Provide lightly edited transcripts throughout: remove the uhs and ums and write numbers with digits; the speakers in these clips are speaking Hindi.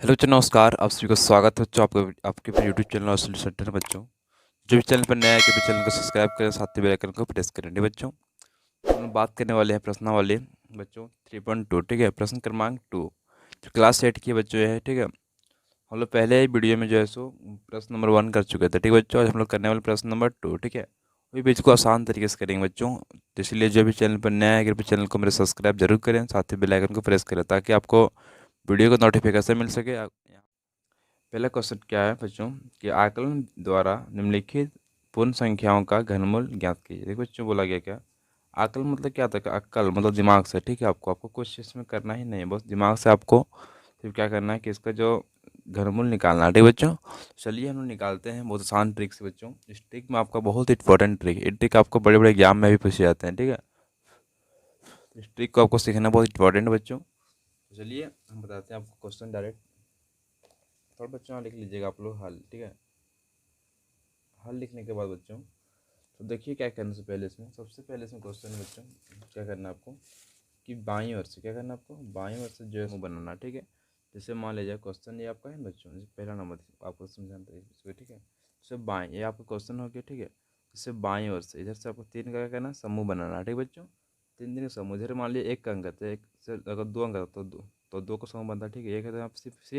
हेलो बच्चों, नमस्कार। आप सभी को स्वागत है बच्चों आपके आपके अपने यूट्यूब चैनल और स्टडी सेंटर में। बच्चों जो भी चैनल पर नया है कि चैनल को सब्सक्राइब करें, साथ ही बेल आइकन को प्रेस करें। ठीक है बच्चों, हम लोग बात करने वाले हैं प्रश्नावली बच्चों 3.2। ठीक है, प्रश्न क्रमांक 2 जो क्लास 8 की बच्चों है। ठीक है, हम लोग पहले ही वीडियो में जो है सो प्रश्न नंबर 1 कर चुके थे। ठीक है बच्चों, आज हम लोग करने वाले प्रश्न नंबर 2। ठीक है, वही भी इसको आसान तरीके से करेंगे बच्चों। तो इसलिए जो भी चैनल पर नया है कृपया चैनल को मेरे सब्सक्राइब जरूर करें, साथ ही बेल आइकन को प्रेस करें ताकि आपको वीडियो का नोटिफिकेशन मिल सके। पहला क्वेश्चन क्या है बच्चों कि आकलन द्वारा निम्नलिखित पूर्ण संख्याओं का घनमूल ज्ञात कीजिए। देखो बच्चों, बोला गया क्या आकलन मतलब क्या था? अक्कल मतलब दिमाग से। ठीक है, आपको कुछ इसमें करना ही नहीं है, बस दिमाग से आपको सिर्फ क्या करना है कि इसका जो घनमूल निकालना है। ठीक है बच्चों, चलिए हम लोग निकालते हैं बहुत आसान ट्रिक से बच्चों। इस ट्रिक में आपका बहुत इंपॉर्टेंट ट्रिक, ये ट्रिक आपको बड़े बड़े एग्जाम में भी पूछे जाते हैं। ठीक है, इस ट्रिक को आपको सीखना बहुत इंपॉर्टेंट है बच्चों। तो चलिए हम बताते हैं आपको क्वेश्चन डायरेक्ट। थोड़ा बच्चों यहाँ लिख लीजिएगा आप लोग हल। ठीक है, हल लिखने के बाद बच्चों तो देखिए क्या करने से पहले इसमें सबसे पहले इसमें क्वेश्चन है बच्चों, क्या करना है आपको कि बाईं ओर से क्या करना है आपको, बाईं ओर से जो है वो बनाना। ठीक है, जैसे मान लीजिए क्वेश्चन ये आपका है बच्चों, जैसे पहला नंबर आपको समझाना है इसको। ठीक है, जैसे बाएं ये आपका क्वेश्चन हो गया। ठीक है, जैसे बाईं ओर से इधर से आपको 3 का क्या करना है, समूह बनाना है। ठीक है बच्चों, 3 का समूह। इधर मान लीजिए 1 का अंक है, एक से अगर 2 अंक है तो 2 का समूह बनता है। ठीक है, एक है तो आप सिर्फ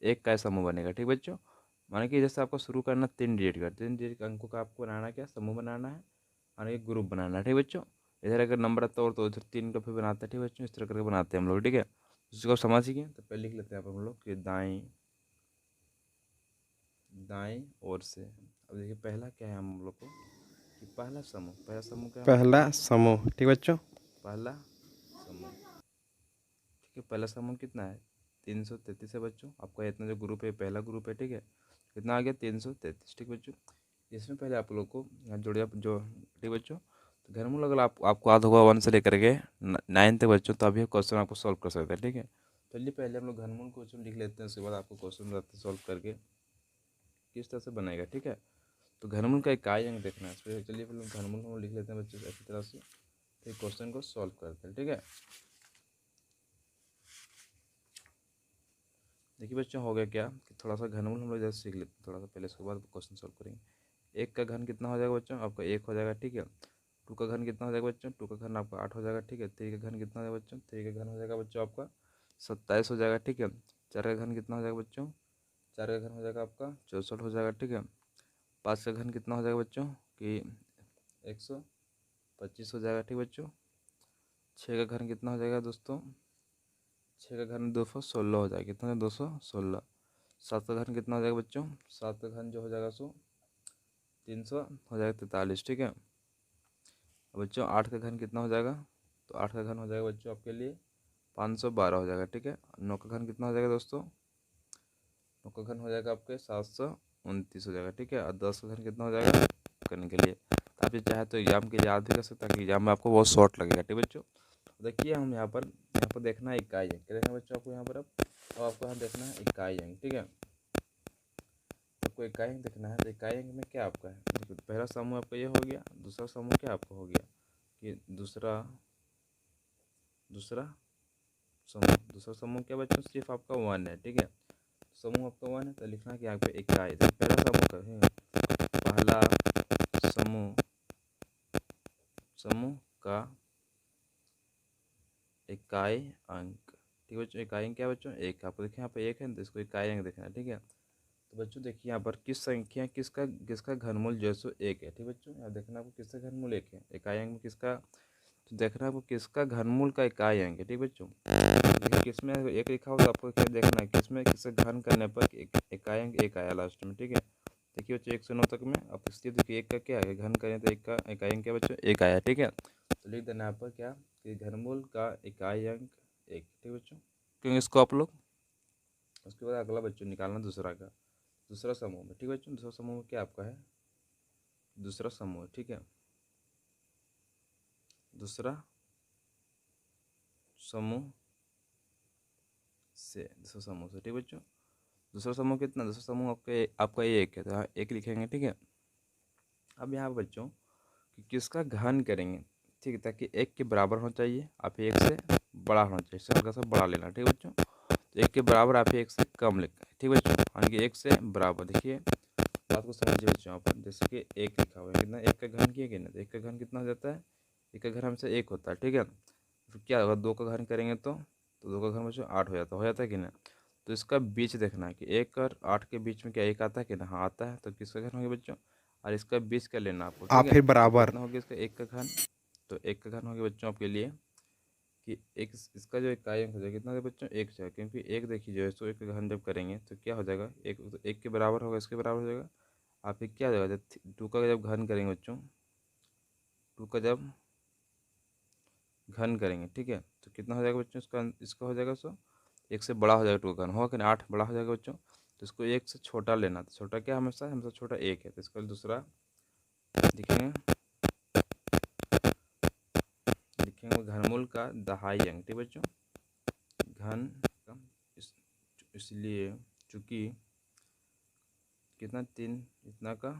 1 का समूह बनेगा। ठीक है बच्चों, माने कि जैसे आपको शुरू करना 3 डिजिट का, 3 डिजिट का अंकों का आपको बनाना क्या, समूह बनाना है और एक ग्रुप बनाना है। ठीक है बच्चों, इधर अगर नंबर आता है तो इधर 3 का फिर बनाते हैं। ठीक है बच्चों, इस तरह करके बनाते हैं हम लोग। ठीक है, उसको समझिए तो पहले लिख लेते हैं आप हम लोग कि दाएं दाएं ओर से। अब देखिए पहला क्या है हम लोग को कि पहला समूह क्या है हम लोग पहला समूह। ठीक बच्चों, पहला समूह। ठीक है, पहला समूह कितना है, 333 है बच्चों। आपका इतना जो ग्रुप है पहला ग्रुप है। ठीक है, कितना आ गया 333। ठीक बच्चों, इसमें पहले आप लोग को जोड़िए जो। ठीक बच्चों, तो घरमूल अगर आपको याद होगा 1 से लेकर के 9 तक बच्चों, तो अभी क्वेश्चन आपको सॉल्व कर सकते हैं। ठीक है, चलिए पहले हम लोग घरमूल क्वेश्चन लिख लेते हैं, उसके बाद आपको क्वेश्चन बताते हैं सॉल्व करके किस तरह से बनेगा। ठीक है, तो घनमूल का इकाई अंक देखना है इसलिए चलिए पहले घनमूल हम लिख लेते हैं बच्चों अच्छी तरह से, फिर क्वेश्चन को सॉल्व करते हैं। ठीक है, देखिए बच्चों हो गया क्या कि थोड़ा सा घनमूल हम लोग जैसे सीख लेते हैं थोड़ा सा पहले, उसके बाद क्वेश्चन सॉल्व करेंगे। 1 का घन कितना हो जाएगा बच्चों, आपका 1 हो जाएगा। ठीक है, 2 का घन कितना हो जाएगा बच्चों, 2 का घन आपका 8 हो जाएगा। ठीक है, 3 का घन कितना हो जाएगा बच्चों, 3 का घन हो जाएगा बच्चों आपका 27 हो जाएगा। ठीक है, 4 का घन कितना हो जाएगा बच्चों, 4 का घन हो जाएगा आपका 64 हो जाएगा। ठीक है, 5 का घन कितना हो जाएगा बच्चों कि 125 हो जाएगा। ठीक बच्चों, 6 का घन कितना हो जाएगा दोस्तों, 6 का घन 216 हो जाएगा। कितना 216। 7 का घन कितना हो जाएगा बच्चों, 7 का घन जो हो जाएगा सो 300 हो जाएगा 43। ठीक है, अब बच्चों 8 का घन कितना हो जाएगा, तो 8 का घन हो जाएगा बच्चों आपके लिए 512 हो जाएगा। ठीक है, 9 का घन कितना हो जाएगा दोस्तों, 9 का घन हो जाएगा आपके 729 हो जाएगा। ठीक है, और 10 का घन कितना हो जाएगा करने के लिए, तो आप ये चाहे तो एग्जाम के याद भी कर सकते हैं ताकि एग्जाम में आपको बहुत शॉर्ट लगेगा। ठीक है बच्चों, देखिए हम यहाँ पर देखना है इकाई अंक, क्या देखना है बच्चों आपको यहाँ पर अब आपको यहाँ देखना है इकाई अंक। ठीक है, आपको इकाई अंक देखना है, तो इकाई अंक में क्या आपका है, देखो पहला समूह आपका ये हो गया, दूसरा समूह क्या आपका हो गया कि दूसरा दूसरा दूसरा समूह क्या बच्चों, सिर्फ आपका 1 है। ठीक है, समूह आपका 1 है तो लिखना है कि यहाँ पे इकाई, तो पहला समूह का है, पहला समूह का इकाई अंक। ठीक है बच्चों, इकाई अंक क्या है बच्चों, एक। आपको देखिए यहाँ पे 1 है तो इसको इकाई अंक देखना है। ठीक है, तो बच्चों देखिए यहाँ पर किस संख्या किसका किसका घनमूल जो है सो 1 है। ठीक है बच्चों, यहाँ देखना आपको किसका घनमूल 1 है, इकाई अंक में किसका, तो देखना आपको किसका घनमूल का इकाई अंक है। ठीक है बच्चों, देखिए किसमें 1 लिखा हो तो आपको क्या देखना है, किसमें किससे घन करने पर इकाई अंक 1 आया लास्ट में। ठीक है, देखिए बच्चों 1 से 9 तक में आप स्थिति देखिए 1 का क्या है, घन करें तो 1 का इकाई अंक क्या बच्चों 1 आया। ठीक है, तो लिख देना यहाँ पर क्या कि घनमूल का इकाई अंक 1। ठीक है बच्चों, क्योंकि इसको आप लोग उसके बाद अगला बच्चों निकालना दूसरा का, दूसरा समूह में। ठीक है बच्चों, दूसरा समूह में क्या आपका है, दूसरा समूह। ठीक है, दूसरा समूह दूसरा समूह से। ठीक है बच्चों, दूसरा समूह कितना, दूसरा समूह आपका ये 1 है तो यहाँ 1 लिखेंगे। ठीक है, अब यहाँ पर बच्चों कि किसका घन करेंगे, ठीक है, ताकि 1 के बराबर होना चाहिए, आप 1 से बड़ा होना चाहिए, इससे हल्का सा बड़ा लेना। ठीक है बच्चों, तो 1 के बराबर आप 1 से कम लिखना है, ठीक बच्चों, यानी कि 1 से बराबर। देखिए बात को समझिए बच्चों, यहाँ पर जैसे कि 1 लिखा हुआ है, कितना 1 का घन किया कि ना, तो 1 का घन कितना हो जाता है, 1 का घन हमेशा 1 होता है, ठीक है। फिर क्या होगा, 2 का घन करेंगे तो 2 का घन बच्चों 8 हो जाता है कि ना। तो इसका बीच देखना है कि 1 और 8 के बीच में क्या 1 आता है कि ना, हाँ आता है, तो किसका घन हो गया बच्चों, और इसका बीच क्या लेना आपको, ठीक आप है। फिर तो बराबर कितना हो गया इसका 1 का घन, तो 1 का घन हो गया बच्चों आपके लिए कि एक इसका जो इकाई अंक हो जाएगा कितना हो गया बच्चों 1 जाएगा, क्योंकि 1 देखिए जो है सो 1 का घन जब करेंगे तो क्या हो जाएगा, 1 तो 1 के बराबर होगा, इसके बराबर हो जाएगा। आप ये क्या हो जाएगा, जब 2 का जब घन करेंगे बच्चों, 2 का जब घन करेंगे, ठीक है, तो कितना हो जाएगा बच्चों, इसका हो जाएगा सो 1 से बड़ा हो जाएगा, 2 का घन होगा कि 8 बड़ा हो जाएगा बच्चों। तो इसको 1 से छोटा लेना, तो छोटा क्या हमेशा हमेशा छोटा 1 है, तो इसका दूसरा लिखेंगे, घनमूल का दहाई अंक, ठीक बच्चों, घन का इसलिए चूंकि कितना 3 इतना का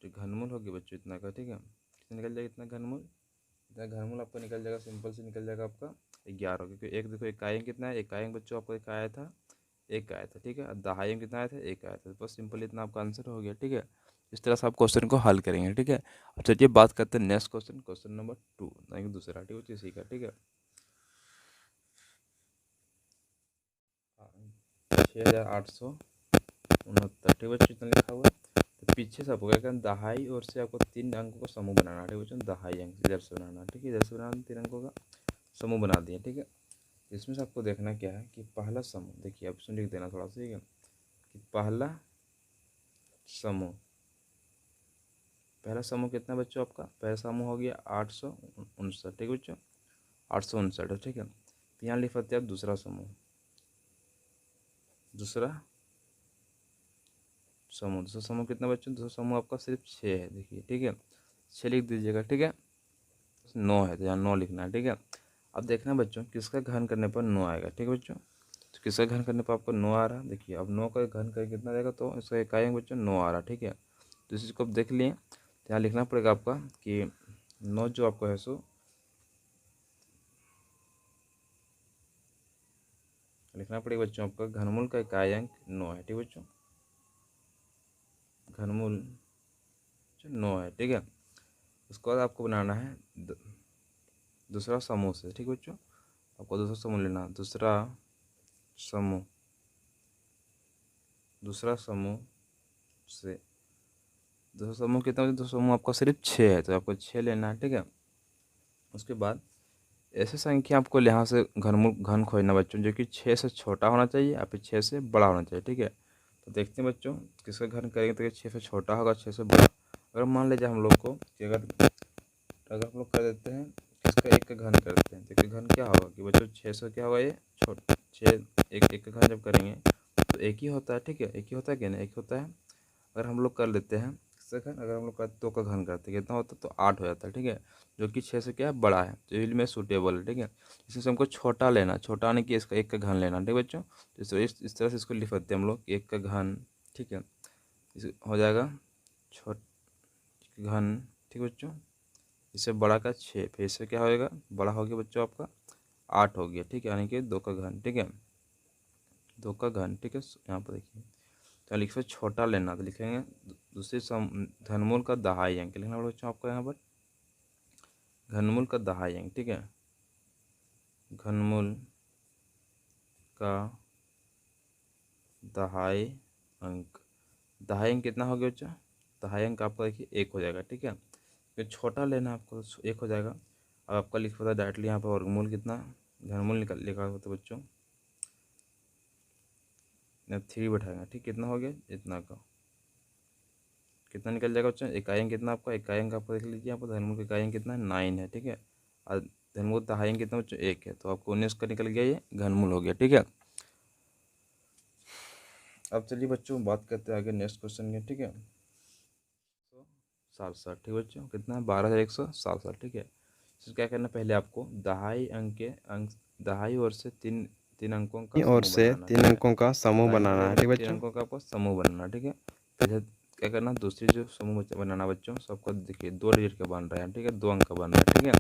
जो घनमूल होगी बच्चों इतना का, ठीक है, कितना निकल जाएगा इतना घनमूल, इतना घनमूल आपका निकल जाएगा, सिंपल से निकल जाएगा आपका 11, क्योंकि एक देखो इकाई अंक कितना है, इकाई अंक बच्चों आपको एक आया था, एक आया था, ठीक है, दहाई अंक कितना आया था, एक आया था, बस सिंपल इतना आपका आंसर हो गया, ठीक है। इस तरह से आप क्वेश्चन को हल करेंगे, ठीक है। अब चलिए बात करते हैं नेक्स्ट क्वेश्चन, क्वेश्चन नंबर 2 यानी कि दूसरा, ठीक है, इसी का, ठीक है। 6869, ठीक बच्चों, इतना लिखा हुआ है। तो पीछे से आपको क्या करना, दहाई और से आपको 3 अंकों का समूह बनाना, ठीक बच्चों, दहाई अंक इधर से बनाना, ठीक है, इधर से बनाना, 3 अंकों का समूह बना दिया, ठीक है। इसमें से आपको देखना क्या है कि पहला समूह, देखिए आप इसमें लिख देना थोड़ा सा, ठीक है, कि पहला समूह, पहला समूह कितना बच्चों आपका, पहला समूह हो गया 859, ठीक है बच्चों, 859 है, ठीक है। तो यहाँ लिख सकते हैं आप दूसरा समूह, दूसरा समूह कितना बच्चों, दूसरा समूह आपका सिर्फ 6 है, देखिए, ठीक है, 6 लिख दीजिएगा, ठीक है। 9 है तो यहाँ 9 लिखना है, ठीक है। अब देखना बच्चों किसका घन करने पर 9 आएगा, ठीक है बच्चों, तो किसका घन करने पर आपको 9 आ रहा है, देखिए अब 9 का घन कर कितना रहेगा, तो इसका इकाई अंक बच्चों 9 आ रहा है, ठीक है। तो इस चीज़ को आप देख लिए, तो यहाँ लिखना पड़ेगा आपका कि 9 जो आपको है सो लिखना पड़ेगा बच्चों आपका घनमूल का इकाई अंक 9 है, ठीक है बच्चों, घनमूल 9 है, ठीक है। उसके बाद आपको बनाना है दूसरा समूह से, ठीक है बच्चों, आपको दूसरा समूह लेना, समूह दूसरा समूह से, दूसरा समूह कितना, दूसरा समूह आपका सिर्फ 6 है, तो आपको 6 लेना है, ठीक है। उसके बाद ऐसे संख्या आपको यहाँ से घन खोजना बच्चों जो कि 6 से छोटा होना चाहिए या फिर 6 से बड़ा होना चाहिए, ठीक है। तो देखते हैं बच्चों किसका घन करेंगे, तो 6 से छोटा होगा, 6 से बड़ा। अगर मान लीजिए हम लोग को कि अगर हम लोग कर देते हैं किसका 1 का घन करते हैं, तो 1 का घन क्या होगा कि बच्चों 6 से क्या होगा, ये छोटा 6 1 का घन जब करेंगे तो 1 ही होता है, ठीक है, 1 ही होता है क्या ना, 1 होता है। अगर हम लोग कर लेते हैं किसका घन, अगर हम लोग का 2 का घन करते हैं कितना होता है, तो 8 हो जाता है, ठीक है, जो कि 6 से क्या है बड़ा है, तो इसलिए में सूटेबल है, ठीक है। इसमें से हमको छोटा लेना, छोटा आने की इसका 1 का घन लेना, ठीक है बच्चों। तो इस तरह से इसको लिख सकते हैं हम लोग 1 का घन, ठीक है, इस हो जाएगा छोट घन, ठीक है बच्चों, इससे बड़ा का 6, फिर इससे क्या होएगा, बड़ा हो गया बच्चों आपका 8 हो गया, ठीक है, यानी कि 2 का घन, ठीक है, 2 का घन, ठीक है। यहाँ पर देखिए तो लिखे छोटा लेना, तो लिखेंगे दूसरे घनमूल का दहाई अंक लिखना पड़ेगा बच्चों आपको यहाँ पर, घनमूल का दहाई अंक, ठीक है, घनमूल का दहाई अंक, दहाई अंक कितना हो गया बच्चों, दहाई अंक आपका देखिए 1 हो जाएगा, ठीक है, फिर छोटा लेना आपको 1 हो जाएगा। अब आपका लिख पता डायरेक्टली यहाँ पर वर्गमूल कितना, घनमूल लिखा होता है बच्चों 3 बैठाएंगे, ठीक, कितना हो गया इतना का, कितना निकल जाएगा बच्चों, इकाई अंक कितना आपका, इकाई अंक आपको देख लीजिए यहाँ पर धनमूल का इकाई अंक कितना है 9 है, ठीक है, और धनमूल दहाई अंक कितना बच्चों 1 है, तो आपको 19 का निकल गया, ये घनमूल हो गया, ठीक है। अब चलिए बच्चों बात करते हैं आगे नेक्स्ट क्वेश्चन के, ठीक है, 67, ठीक है बच्चों, कितना है 12,167, ठीक है। तो क्या करना, पहले आपको दहाई अंक के अंक, दहाई ओर से तीन तीन अंकों का और समूह से बनाना, 3 ठीक है, अंकों का समूह दाहिनी बनाना ओर है, में ठीक 3 बच्चों। अंकों का आपको समूह बनाना, ठीक है। फिर क्या करना, दूसरी जो समूह बनाना बच्चों सबको देखिए 2 डिजिट का बन रहा है, ठीक है, 2 अंक का बन रहा है, ठीक है।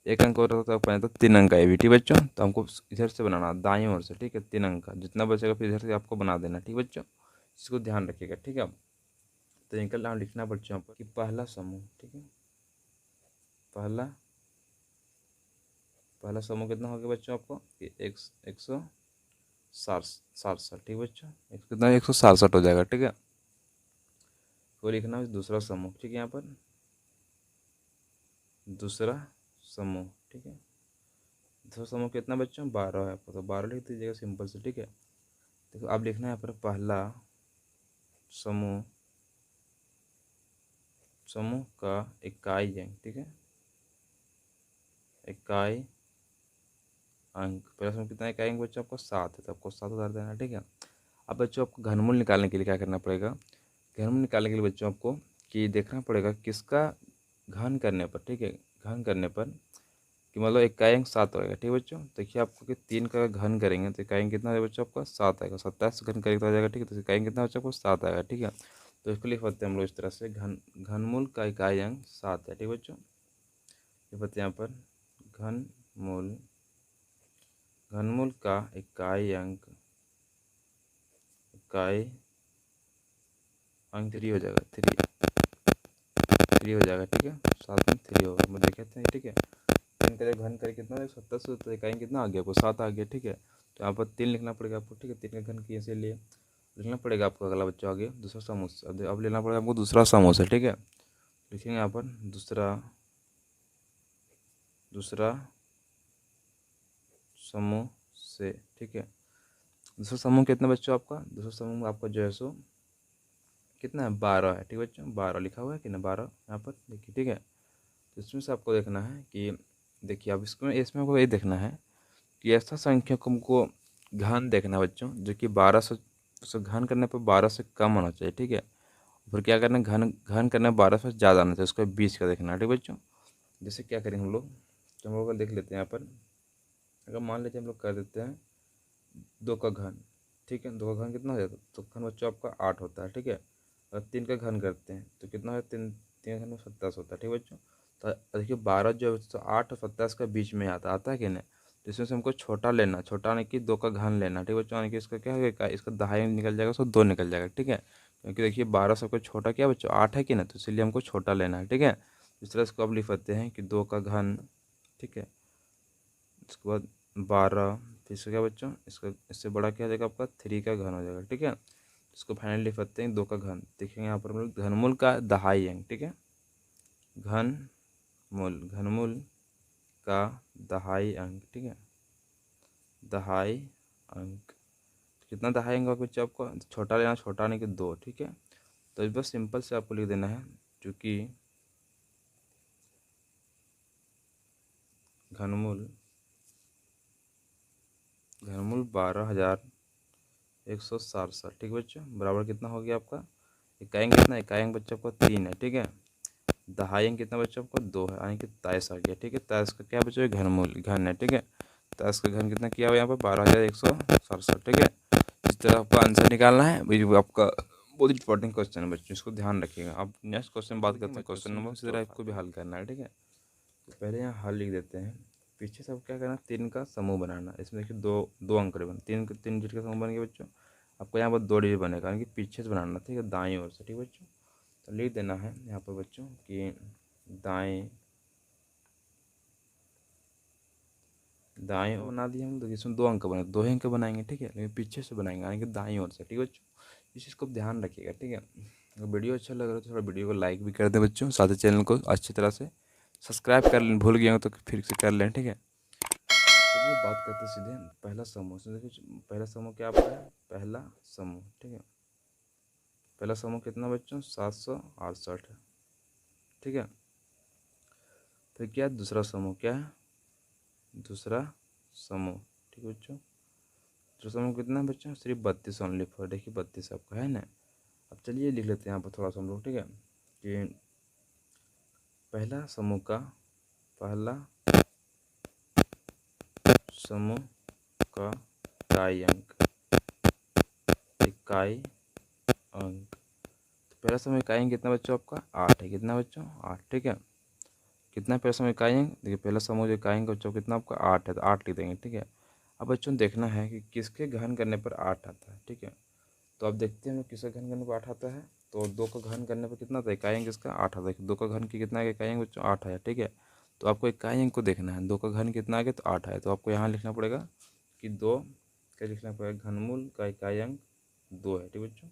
एक अंक और होता है तो 3 अंक का ये भी, ठीक बच्चों। तो हमको इधर से बनाना दाएं ओर से, ठीक है, 3 अंक का जितना बचेगा फिर इधर से आपको बना देना, ठीक बच्चों। इसको ध्यान रखिएगा, ठीक है। तो इनका नाम लिखना बच्चों यहाँ पर कि पहला समूह, ठीक है, पहला समूह कितना हो गया बच्चों आपको कि 167, ठीक बच्चों, कितना 167 हो जाएगा, ठीक है। वो लिखना है दूसरा समूह, ठीक है, यहाँ पर दूसरा समूह, ठीक है। दूसरा समूह कितना बच्चों 12 है आपको, तो 12 लिख दीजिएगा सिंपल से, ठीक है। देखो आप लिखना है यहाँ पर पहला समूह का इकाई अंक, ठीक है, इकाई अंक। पहला समूह कितना इकाई अंक बच्चों आपको 7 है, तो आपको 7 उधार देना, ठीक है। अब बच्चों आपको घनमूल निकालने के लिए क्या करना पड़ेगा, घनमूल निकालने के लिए बच्चों आपको कि देखना पड़ेगा किसका घन करने पर, ठीक है, घन करने पर कि मतलब इकाई अंक 7 होएगा, ठीक है बच्चों। देखिए आपको कि 3 का घन करेंगे तो इकाई अंक कितना है बच्चों आपका 7 आएगा, 27 घन करेंगे तो आ जाएगा, ठीक है। तो इकाई अंक कितना बच्चों आपको 7 आएगा, ठीक है। तो इसको लिख पाते हैं हम लोग इस तरह से, घनमूल का इकाई अंक 7 है, ठीक बच्चों। लिख पाते हैं यहाँ पर घनमूल का इकाई अंक 3 हो जाएगा, 3 हो जाएगा, ठीक है। 7 में 3 होगा, मैं देखे थे, ठीक है। 3 का घन करके कितना 27, तो इकाई कितना आ गया आपको 7 आ गया, ठीक है। तो यहाँ पर 3 लिखना पड़ेगा आपको, ठीक है। 3 का घन किए से लिए लिखना पड़ेगा आपको अगला बच्चा आगे दूसरा समूह। अब लेना पड़ेगा आपको दूसरा समूह से, ठीक है। लिखेंगे यहाँ पर दूसरा समूह से, ठीक है। दूसरा समूह कितना बच्चों आपका, दूसरा समूह आपका जो है सो कितना है 12 है, ठीक बच्चों। 12 लिखा हुआ है कि ना 12 यहाँ पर देखिए, ठीक है। तो इसमें से आपको देखना है कि देखिए आप इसमें आपको ये देखना है कि ऐसा संख्या को हमको घन देखना है बच्चों जो कि 1200 घन करने पर 12 से कम होना चाहिए, ठीक है। फिर क्या करना है घन करना 12 से ज़्यादा आना चाहिए, उसका 20 का देखना है, ठीक बच्चों। जैसे क्या करेंगे हम लोग, तो हम लोग देख लेते हैं यहाँ पर। अगर मान लीजिए हम लोग कर देते हैं 2 का घन, ठीक है। 2 का घन कितना हो जाता है, तो घन बच्चों आपका 8 होता है, ठीक है। अगर 3 का घन करते हैं तो कितना है, 3 का घन में 27 होता है, ठीक बच्चों। तो देखिए 12 जो है तो 8 और 27 का बीच में आता है कि नहीं। तो इसमें से हमको छोटा लेना, छोटा यानी कि 2 का घन लेना, ठीक बच्चों। यानी कि इसका क्या होगा, इसका दहाई निकल जाएगा, उसको 2 निकल जाएगा, ठीक है। क्योंकि देखिए 12 सबको छोटा क्या बच्चों 8 है कि ना, तो इसलिए हमको छोटा लेना है, ठीक है। इस तरह इसको अब लिख सकते हैं कि 2 का घन, ठीक है। इसके बाद 12, फिर इसका क्या बच्चों इसका इससे बड़ा क्या हो जाएगा आपका 3 का घन हो जाएगा, ठीक है। इसको फाइनली लिख सकते हैं 2 का घन। देखेंगे यहाँ पर हम लोग घनमूल का दहाई अंक, ठीक है। घनमूल का दहाई अंक, ठीक है, दहाई अंक। कितना दहाई अंक होगा बच्चों आपको, छोटा लेना, छोटा नहीं कि 2, ठीक है। तो इस बस सिंपल से आपको लिख देना है चूँकि घनमूल 12,167, ठीक बच्चों, बराबर कितना हो गया आपका इकाई अंक कितना, इकाई अंक बच्चों आपको 3 है, ठीक है। दहाई अंक कितना बच्चों आपको 2 है, यानी कि 23 आ गया, ठीक है। 23 का क्या बच्चों घनमूल घन है, ठीक है। 23 का घन कितना किया हुआ यहाँ पर 12,167, ठीक है। इस तरह आपको आंसर निकालना है, वो आपका बहुत इंपॉर्टेंट क्वेश्चन है बच्चों, इसको ध्यान रखिएगा। अब नेक्स्ट क्वेश्चन बात करते हैं, क्वेश्चन नंबर इसी तरह आपको भी हल करना है, ठीक है। तो पहले यहाँ हल लिख देते हैं, पीछे सब क्या करना 3 का समूह बनाना। इसमें देखिए दो अंक बने, 3 डिजिट का समूह बन गया बच्चों। आपको यहाँ पर 2 डिजिट बनेगा, यानी कि पीछे से बनाना, ठीक है, दाएं ओर से, ठीक बच्चों। तो लिख देना है यहाँ पर बच्चों कि दाएं ओर बना दिए हम, तो इसमें 2 अंक बने, 2 ही अंक बनाएंगे, ठीक है, लेकिन पीछे से बनाएंगे, यानी कि दाएं ओर से, ठीक है बच्चों। इस चीज़ को ध्यान रखिएगा, ठीक है। अगर वीडियो अच्छा लग रहा है तो थोड़ा वीडियो को लाइक भी कर दें बच्चों, साथ ही चैनल को अच्छी तरह से सब्सक्राइब कर लें, भूल गए हो तो फिर से कर लें, ठीक है। चलिए बात करते सीधे पहला समूह से। देखिए पहला समूह क्या आपका है, पहला समूह, ठीक है। पहला समूह कितना बच्चों 768 है, ठीक है। फिर क्या दूसरा समूह, क्या है दूसरा समूह, ठीक है बच्चों। दूसरा समूह कितना है बच्चों सिर्फ 32 ओनली फॉर, देखिए 32 आपका है ना। अब चलिए लिख लेते हैं यहाँ पर थोड़ा सा हम लोग, ठीक है, कि पहला समूह का इकाई अंक। तो पहला समूह इकाई अंक कितना बच्चों आपका 8 है, कितना बच्चों 8, ठीक है। कितना पहला समूह इकाई अंक, देखिए पहला समूह जो इकाई अंक बच्चों कितना आपका 8 है, तो 8 लिख देंगे, ठीक है। अब बच्चों देखना है कि किसके घन करने पर 8 आता है, ठीक है। तो अब देखते हैं हम लोग किसका घन करने पर 8 आता है। तो 2 का घन करने पर कितना आता है, इकाई अंक इसका 8 आता है। 2 का घन की कितना है, इकाई अंक बच्चों 8 आया, ठीक है। तो आपको इकाई अंक को देखना है, 2 का घन कितना आ गया, तो 8 आया। तो आपको यहाँ लिखना पड़ेगा कि 2 क्या लिखना पड़ेगा, घनमूल का इकाई अंक 2 है, ठीक बच्चों।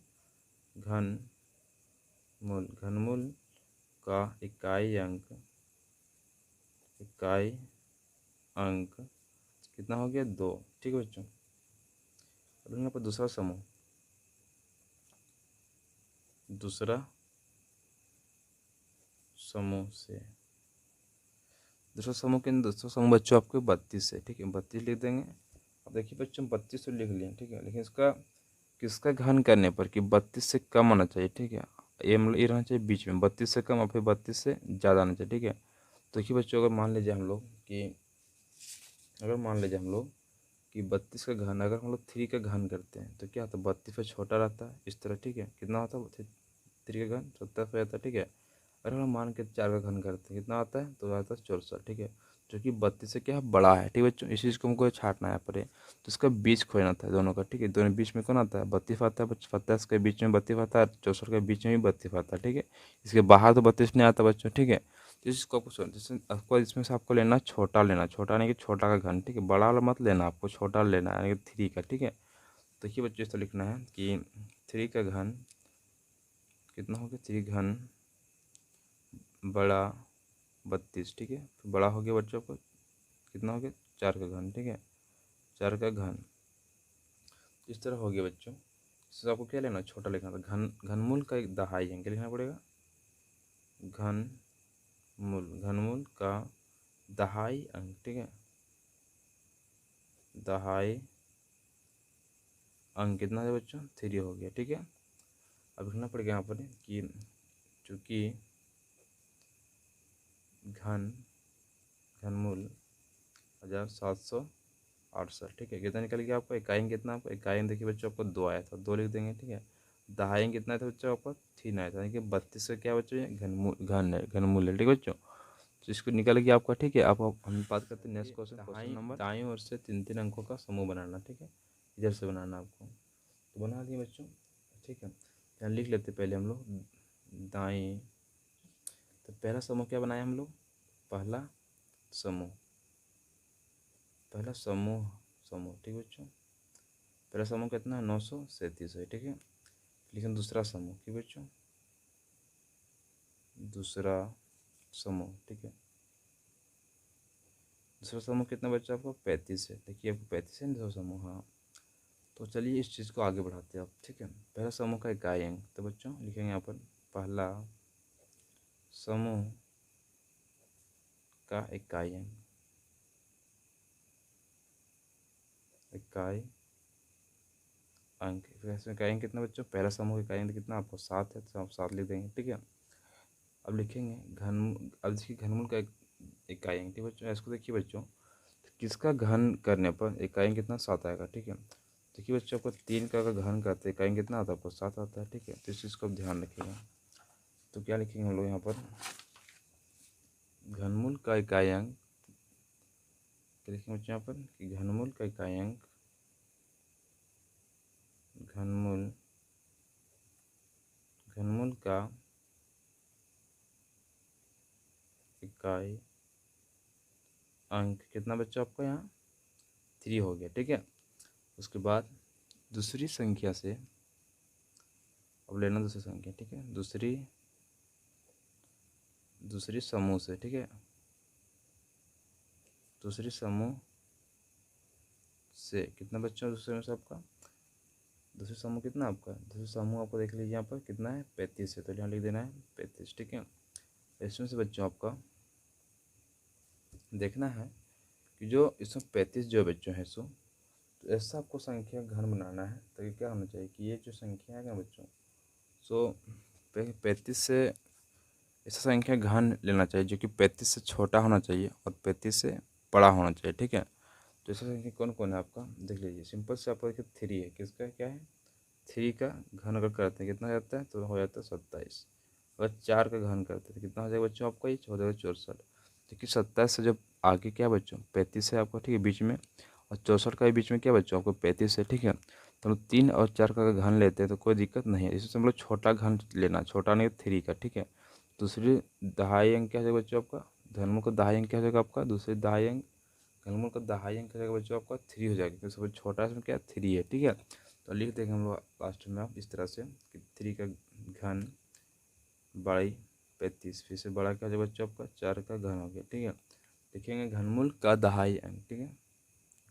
घनमूल का इकाई अंक कितना हो गया, 2, ठीक है बच्चों। अब यहाँ पर दूसरा समूह से दूसरा समूह बच्चों आपको 32 है, ठीक है, 32 लिख देंगे। अब देखिए बच्चों 32 तो लिख लिए, ठीक है, लेकिन इसका किसका घन करने पर कि 32 से कम आना चाहिए, ठीक है। ये मतलब ये रहना चाहिए बीच में, 32 से कम और फिर 32 से ज़्यादा आना चाहिए, ठीक है। तो देखिए बच्चों अगर मान लीजिए हम लोग कि 32 का घन अगर हम लोग 3 का घन करते हैं तो क्या होता है, 32 से छोटा रहता है इस तरह, ठीक है। कितना होता है 3 का घन 70 हो जाता है, ठीक है। अगर हम मान के 4 का घन करते हैं कितना आता है, तो आता है 64, ठीक है। जो कि 32 से क्या है, बड़ा है, ठीक है बच्चों। इस चीज़ को हमको छाटना है यहाँ पर, तो इसका बीच खोजना था दोनों का, ठीक है। दोनों बीच में कौन आता है, 32 आता है, 27 के बीच में 32 आता है, 64 के बीच में भी 32 आता है, ठीक है। इसके बाहर तो 32 नहीं आता बच्चों, ठीक है। तो इसको आपको आपको इसमें से आपको लेना छोटा यानी कि छोटा का घन, ठीक है। बड़ा वाला मत लेना, आपको छोटा लेना है, यानी कि 3 का, ठीक है। तो ये बच्चों इसको लिखना है कि 3 का घन कितना हो गया, 3 घन बड़ा 32, ठीक है। तो बड़ा हो गया बच्चों को कितना हो गया, 4 का घन, ठीक है, 4 का घन इस तरह हो गया बच्चों। इससे आपको क्या लेना, छोटा लिखना था। घनमूल का एक दहाई अंक लिखना पड़ेगा, घनमूल का दहाई अंक, ठीक है। दहाई अंक कितना है बच्चों, 3 हो गया, ठीक है। अब लिखना पड़ेगा यहाँ पर कि चूँकि घनमूल 1768, ठीक है। कितना निकल गया आपका, इकाई अंक कितना, आपका इकाई अंक देखिए बच्चों आपको 2 आया था, 2 लिख देंगे, ठीक है। दहाई अंक कितना था बच्चों आपका, 3 आया था, यानी कि 32 का क्या बच्चों, ये घनमूल है, ठीक है बच्चों। तो इसको निकल गया आपका, ठीक है। आप हम बात करते हैं नेक्स्ट क्वेश्चन नंबर, दाईं ओर से 3 अंकों का समूह बनाना, ठीक है। इधर से बनाना आपको, तो बना दिए बच्चों, ठीक है। यहाँ लिख लेते पहले हम लोग दाएं। तो पहला समूह क्या बनाया हम लोग, पहला समूह, ठीक है बच्चों। पहला समूह कितना है, 937 है, ठीक है। लेकिन दूसरा समूह की बच्चों, दूसरा समूह, ठीक है। दूसरा समूह कितना बच्चा आपको, 35 है। देखिए आपको 35 है दूसरा समूह, हाँ। तो चलिए इस चीज़ को आगे बढ़ाते हैं आप, ठीक है। पहला समूह का इकाई अंक, तो बच्चों लिखेंगे यहाँ पर पहला समूह का इकाई अंक, फिर इसमें इकाई अंक कितना बच्चों, पहला समूह इकाई अंक कितना आपको 7 है, तो आप 7 लिख देंगे, ठीक है। अब लिखेंगे अब देखिए घनमूल का इकाई अंक, ठीक है बच्चों। इसको देखिए बच्चों, किसका घन करने पर इकाई अंक कितना 7 आएगा, ठीक है। देखिए बच्चों आपको 3 का अगर घन करते हैं इकाई अंक कितना आता है आपको, 7 आता है, ठीक है। तो इस चीज़ को आप ध्यान रखिएगा। तो क्या लिखेंगे हम लोग यहाँ पर, घनमूल का इकाई अंक, क्या लिखेंगे बच्चों यहाँ पर कि घनमूल का इकाई अंक, घनमूल का इकाई अंक कितना बच्चों आपको यहाँ 3 हो गया, ठीक है। उसके बाद दूसरी संख्या से अब लेना, दूसरी संख्या, ठीक है, दूसरी समूह से, ठीक है। दूसरी समूह से कितना बच्चों, दूसरे में से आपका दूसरे समूह कितना आपका, दूसरे समूह आपको देख लीजिए यहाँ पर कितना है, 35 है। तो यहाँ लिख देना है 35, ठीक है। इसमें से बच्चों आपका देखना है कि जो इसमें 35 जो बच्चों है सो, तो ऐसा आपको संख्या घन बनाना है। तो ये क्या होना चाहिए कि ये जो संख्या है ना बच्चों, सो 35 से ऐसा संख्या घन लेना चाहिए जो कि 35 से छोटा होना चाहिए और 35 से बड़ा होना चाहिए, ठीक है। तो ऐसा संख्या कौन कौन है आपका, देख लीजिए। सिंपल से आपका देखिए 3 है, किसका क्या है, 3 का घन अगर करते हैं कितना हो जाता है, तो हो जाता है 27। अगर 4 का घन करते हैं तो कितना हो जाएगा बच्चों आपका, ये हो जाएगा 64। देखिए 27 से जब आगे क्या बच्चों 35 है आपका, ठीक है, बीच में, और 64 का भी बीच में क्या बच्चों आपको 35 है, ठीक है। तो हम लोग 3 और 4 का अगर घन लेते हैं तो कोई दिक्कत नहीं है, इसमें हम लोग छोटा घन लेना, छोटा नहीं 3 का, ठीक है। दूसरी दहाई अंक क्या हो जाएगा बच्चों आपका, घनमूल का दहाई अंक क्या हो जाएगा आपका, दूसरी दहाई अंक घनमूल का दहाई अंक क्या हो जाएगा बच्चों आपका 3 हो जाएगा, क्योंकि सबसे छोटा इसमें क्या 3 है, ठीक है। तो लिख देंगे हम लोग लास्ट में आप इस तरह से कि 3 का घन बड़ाई 35, फिर से बड़ा क्या हो जाएगा बच्चों आपका 4 का घन हो गया, ठीक है। लिखेंगे घनमूल का दहाई अंक, ठीक है,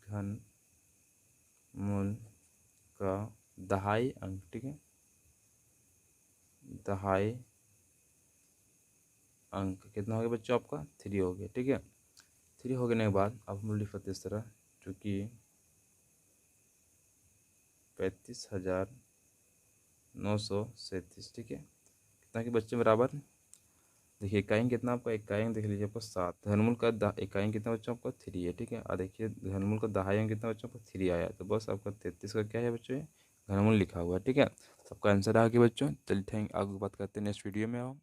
घनमूल का दहाई अंक, ठीक है, दहाई अंक कितना हो गया बच्चों आपका 3 हो गया, ठीक है। 3 हो गने के बाद अब हम लिख सकते इस तरह, चूँकि 35,937, ठीक है, कितना के बच्चे बराबर, देखिए इकाई कितना आपका, इकाई देख लीजिए आपको 7, घनमूल का इकाई कितना बच्चों आपका 3 है, ठीक है। और देखिए घनमूल का दहाई अंक कितना बच्चों आपका 3 आया, तो बस आपका 33 का क्या है बच्चों, घनमूल लिखा हुआ है, ठीक है। सबका आंसर आ गया बच्चों। चलिए थैंक, आगे बात करते हैं नेक्स्ट वीडियो में आओ।